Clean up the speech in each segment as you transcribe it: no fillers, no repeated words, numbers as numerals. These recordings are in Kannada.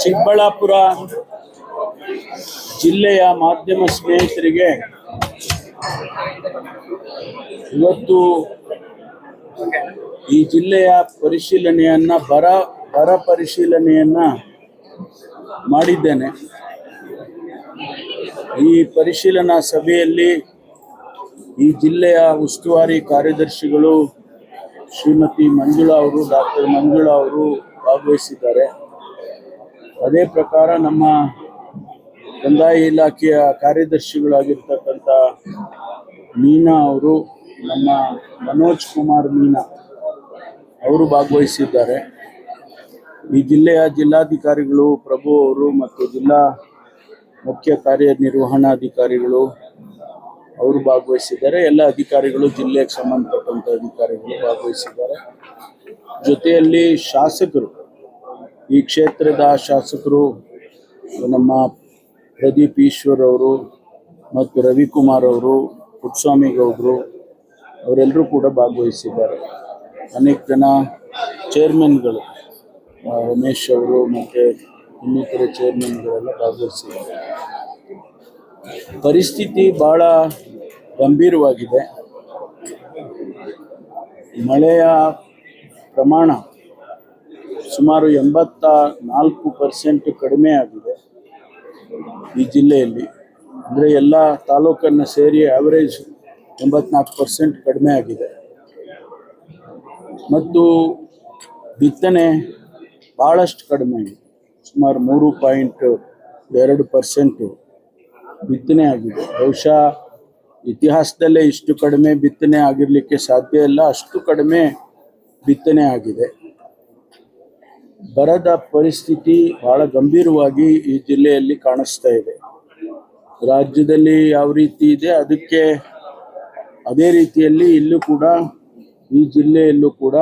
ಚಿಕ್ಕಬಳ್ಳಾಪುರ ಜಿಲ್ಲೆಯ ಮಾಧ್ಯಮ ಸ್ನೇಹಿತರಿಗೆ ಇವತ್ತು ಈ ಜಿಲ್ಲೆಯ ಪರಿಶೀಲನೆಯನ್ನ ಬರ ಪರಿಶೀಲನೆಯನ್ನ ಮಾಡಿದ್ದೇನೆ. ಈ ಪರಿಶೀಲನಾ ಸಭೆಯಲ್ಲಿ ಈ ಜಿಲ್ಲೆಯ ಉಸ್ತುವಾರಿ ಕಾರ್ಯದರ್ಶಿಗಳು ಶ್ರೀಮತಿ ಮಂಜುಳಾ ಅವರು, ಡಾಕ್ಟರ್ ಮಂಜುಳಾ ಅವರು ಭಾಗವಹಿಸಿದ್ದಾರೆ. ಅದೇ ಪ್ರಕಾರ ನಮ್ಮ ಕಂದಾಯ ಇಲಾಖೆಯ ಕಾರ್ಯದರ್ಶಿಗಳಾಗಿರ್ತಕ್ಕಂಥ ಮೀನಾ ಅವರು, ನಮ್ಮ ಮನೋಜ್ ಕುಮಾರ್ ಮೀನಾ ಅವರು ಭಾಗವಹಿಸಿದ್ದಾರೆ. ಈ ಜಿಲ್ಲೆಯ ಜಿಲ್ಲಾಧಿಕಾರಿಗಳು ಪ್ರಭು ಅವರು ಮತ್ತು ಜಿಲ್ಲಾ ಮುಖ್ಯ ಕಾರ್ಯನಿರ್ವಹಣಾಧಿಕಾರಿಗಳು ಅವರು ಭಾಗವಹಿಸಿದ್ದಾರೆ. ಎಲ್ಲ ಅಧಿಕಾರಿಗಳು, ಜಿಲ್ಲೆಗೆ ಸಂಬಂಧಪಟ್ಟಂಥ ಅಧಿಕಾರಿಗಳು ಭಾಗವಹಿಸಿದ್ದಾರೆ. ಜೊತೆಯಲ್ಲಿ ಶಾಸಕರು, ಈ ಕ್ಷೇತ್ರದ ಶಾಸಕರು ನಮ್ಮ ಪ್ರದೀಪ್ ಈಶ್ವರ್ ಅವರು ಮತ್ತು ರವಿಕುಮಾರ್ ಅವರು, ಪುಟ್ಟಸ್ವಾಮಿ ಗೌಡರು ಅವರೆಲ್ಲರೂ ಕೂಡ ಭಾಗವಹಿಸಿದ್ದಾರೆ. ಅನೇಕ ಜನ ಚೇರ್ಮನ್ಗಳು, ರಮೇಶ್ ಅವರು ಮತ್ತು ಇನ್ನಿತರ ಚೇರ್ಮನ್ಗಳೆಲ್ಲ ಭಾಗವಹಿಸಿದ್ದಾರೆ. ಪರಿಸ್ಥಿತಿ ಬಹಳ ಗಂಭೀರವಾಗಿದೆ. ಮಳೆಯ ಪ್ರಮಾಣ ಸುಮಾರು 84% ಕಡಿಮೆ ಆಗಿದೆ ಈ ಜಿಲ್ಲೆಯಲ್ಲಿ. ಅಂದರೆ ಎಲ್ಲ ತಾಲೂಕನ್ನು ಸೇರಿ ಆವರೇಜ್ 84% ಕಡಿಮೆ ಆಗಿದೆ. ಮತ್ತು ಬಿತ್ತನೆ ಭಾಳಷ್ಟು ಕಡಿಮೆ ಆಗಿದೆ. ಸುಮಾರು 3.2% ಬಿತ್ತನೆ ಆಗಿದೆ. ಬಹುಶಃ ಇತಿಹಾಸದಲ್ಲೇ ಇಷ್ಟು ಕಡಿಮೆ ಬಿತ್ತನೆ ಆಗಿರಲಿಕ್ಕೆ ಸಾಧ್ಯ ಇಲ್ಲ, ಅಷ್ಟು ಕಡಿಮೆ ಬಿತ್ತನೆ ಆಗಿದೆ. ಬರದ ಪರಿಸ್ಥಿತಿ ಬಹಳ ಗಂಭೀರವಾಗಿ ಈ ಜಿಲ್ಲೆಯಲ್ಲಿ ಕಾಣಿಸ್ತಾ ಇದೆ. ರಾಜ್ಯದಲ್ಲಿ ಯಾವ ರೀತಿ ಇದೆ ಅದಕ್ಕೆ ಅದೇ ರೀತಿಯಲ್ಲಿ ಇಲ್ಲೂ ಕೂಡ, ಈ ಜಿಲ್ಲೆಯಲ್ಲೂ ಕೂಡ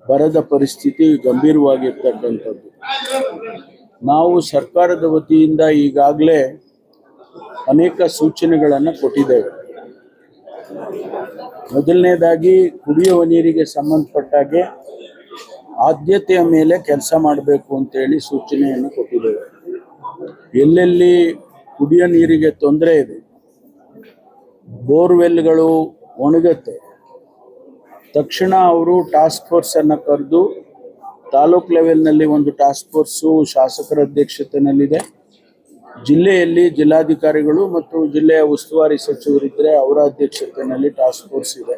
ಬರದ ಪರಿಸ್ಥಿತಿ ಗಂಭೀರವಾಗಿರ್ತಕ್ಕಂಥದ್ದು. ನಾವು ಸರ್ಕಾರದ ವತಿಯಿಂದ ಈಗಾಗಲೇ ಅನೇಕ ಸೂಚನೆಗಳನ್ನು ಕೊಟ್ಟಿದ್ದೇವೆ. ಮೊದಲನೇದಾಗಿ ಕುಡಿಯುವ ನೀರಿಗೆ ಸಂಬಂಧಪಟ್ಟಾಗೆ ಆದ್ಯತೆಯ ಮೇಲೆ ಕೆಲಸ ಮಾಡಬೇಕು ಅಂತೇಳಿ ಸೂಚನೆಯನ್ನು ಕೊಟ್ಟಿದ್ದೇವೆ. ಎಲ್ಲೆಲ್ಲಿ ಕುಡಿಯೋ ನೀರಿಗೆ ತೊಂದರೆ ಇದೆ, ಬೋರ್ವೆಲ್ಗಳು ಒಣಗುತ್ತೆ, ತಕ್ಷಣ ಅವರು ಟಾಸ್ಕ್ ಫೋರ್ಸನ್ನು ಕರೆದು, ತಾಲೂಕ್ ಲೆವೆಲ್ನಲ್ಲಿ ಒಂದು ಟಾಸ್ಕ್ ಫೋರ್ಸು ಶಾಸಕರ ಅಧ್ಯಕ್ಷತೆಯಲ್ಲಿದೆ. ಜಿಲ್ಲೆಯಲ್ಲಿ ಜಿಲ್ಲಾಧಿಕಾರಿಗಳು ಮತ್ತು ಜಿಲ್ಲೆಯ ಉಸ್ತುವಾರಿ ಸಚಿವರಿದ್ದರೆ ಅವರ ಅಧ್ಯಕ್ಷತೆಯಲ್ಲಿ ಟಾಸ್ಕ್ ಫೋರ್ಸ್ ಇದೆ.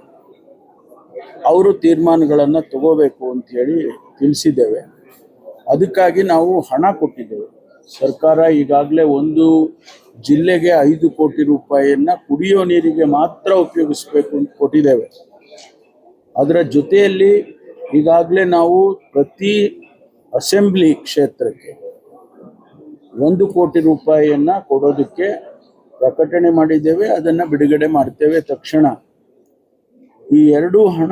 ಅವರು ತೀರ್ಮಾನಗಳನ್ನು ತಗೋಬೇಕು ಅಂತ ಹೇಳಿ ತಿಳಿಸಿದ್ದೇವೆ. ಅದಕ್ಕಾಗಿ ನಾವು ಹಣ ಕೊಟ್ಟಿದ್ದೇವೆ. ಸರ್ಕಾರ ಈಗಾಗಲೇ ಒಂದು ಜಿಲ್ಲೆಗೆ 5 ಕೋಟಿ ರೂಪಾಯಿಯನ್ನು ಕುಡಿಯೋ ನೀರಿಗೆ ಮಾತ್ರ ಉಪಯೋಗಿಸಬೇಕು ಅಂತ ಕೊಟ್ಟಿದ್ದೇವೆ. ಅದರ ಜೊತೆಯಲ್ಲಿ ಈಗಾಗಲೇ ನಾವು ಪ್ರತಿ ಅಸೆಂಬ್ಲಿ ಕ್ಷೇತ್ರಕ್ಕೆ 1 ಕೋಟಿ ರೂಪಾಯಿಯನ್ನು ಕೊಡೋದಕ್ಕೆ ಪ್ರಕಟಣೆ ಮಾಡಿದ್ದೇವೆ. ಅದನ್ನು ಬಿಡುಗಡೆ ಮಾಡ್ತೇವೆ ತಕ್ಷಣ. ಈ ಎರಡೂ ಹಣ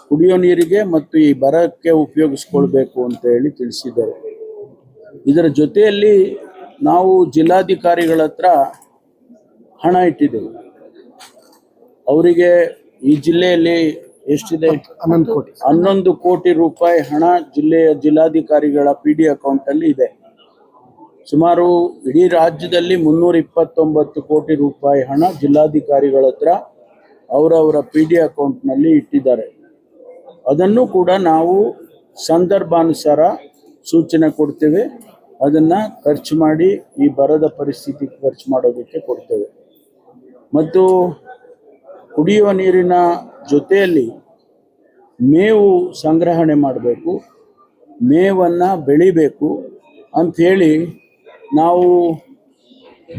ಕುಡಿಯೋ ನೀರಿಗೆ ಮತ್ತು ಈ ಬರಕ್ಕೆ ಉಪಯೋಗಿಸ್ಕೊಳ್ಬೇಕು ಅಂತ ಹೇಳಿ ತಿಳಿಸಿದ್ದಾರೆ. ಇದರ ಜೊತೆಯಲ್ಲಿ ನಾವು ಜಿಲ್ಲಾಧಿಕಾರಿಗಳ ಹತ್ರ ಹಣ ಇಟ್ಟಿದ್ದೇವೆ. ಅವರಿಗೆ ಈ ಜಿಲ್ಲೆಯಲ್ಲಿ ಎಷ್ಟಿದೆ? 11 ಕೋಟಿ ರೂಪಾಯಿ ಹಣ ಜಿಲ್ಲೆಯ ಜಿಲ್ಲಾಧಿಕಾರಿಗಳ PD ಅಕೌಂಟಲ್ಲಿ ಇದೆ. ಸುಮಾರು ಇಡೀ ರಾಜ್ಯದಲ್ಲಿ 329 ಕೋಟಿ ರೂಪಾಯಿ ಹಣ ಜಿಲ್ಲಾಧಿಕಾರಿಗಳ ಹತ್ರ ಅವರವರ PD ಅಕೌಂಟ್ನಲ್ಲಿ ಇಟ್ಟಿದ್ದಾರೆ. ಅದನ್ನು ಕೂಡ ನಾವು ಸಂದರ್ಭಾನುಸಾರ ಸೂಚನೆ ಕೊಡ್ತೇವೆ. ಅದನ್ನು ಖರ್ಚು ಮಾಡಿ ಈ ಬರದ ಪರಿಸ್ಥಿತಿ ಖರ್ಚು ಮಾಡೋದಕ್ಕೆ ಕೊಡ್ತೇವೆ. ಮತ್ತು ಕುಡಿಯುವ ನೀರಿನ ಜೊತೆಯಲ್ಲಿ ಮೇವು ಸಂಗ್ರಹಣೆ ಮಾಡಬೇಕು, ಮೇವನ್ನು ಬೆಳಿಬೇಕು ಅಂಥೇಳಿ ನಾವು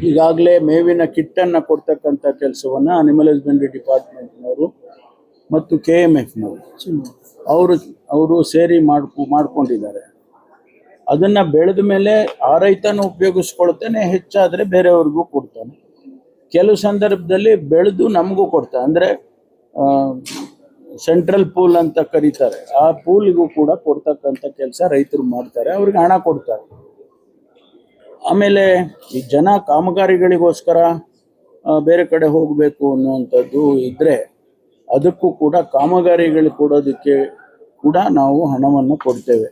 ಈಗಾಗಲೇ ಮೇವಿನ ಕಿಟ್ಟನ್ನು ಕೊಡ್ತಕ್ಕಂಥ ಕೆಲಸವನ್ನು ಅನಿಮಲ್ ಹಸ್ಬೆಂಡ್ರಿ ಡಿಪಾರ್ಟ್ಮೆಂಟ್ನವರು ಮತ್ತು KMFನವರು ಅವರು ಸೇರಿ ಮಾಡ್ಕೊಂಡಿದ್ದಾರೆ. ಅದನ್ನು ಬೆಳೆದ ಮೇಲೆ ಆ ರೈತನೂ ಉಪಯೋಗಿಸ್ಕೊಳ್ತಾನೆ, ಹೆಚ್ಚಾದರೆ ಬೇರೆಯವ್ರಿಗೂ ಕೊಡ್ತಾನೆ. ಕೆಲವು ಸಂದರ್ಭದಲ್ಲಿ ಬೆಳೆದು ನಮಗೂ ಕೊಡ್ತಾನೆ. ಅಂದರೆ ಸೆಂಟ್ರಲ್ ಪೂಲ್ ಅಂತ ಕರೀತಾರೆ, ಆ ಪೂಲ್ಗೂ ಕೂಡ ಕೊಡ್ತಕ್ಕಂಥ ಕೆಲಸ ರೈತರು ಮಾಡ್ತಾರೆ, ಅವ್ರಿಗೆ ಹಣ ಕೊಡ್ತಾರೆ. ಆಮೇಲೆ ಈ ಜನ ಕಾಮಗಾರಿಗಳಿಗೋಸ್ಕರ ಬೇರೆ ಕಡೆ ಹೋಗಬೇಕು ಅನ್ನುವಂಥದ್ದು ಇದ್ದರೆ ಅದಕ್ಕೂ ಕೂಡ ಕಾಮಗಾರಿಗಳು ಕೊಡೋದಕ್ಕೆ ಕೂಡ ನಾವು ಹಣವನ್ನು ಕೊಡ್ತೇವೆ.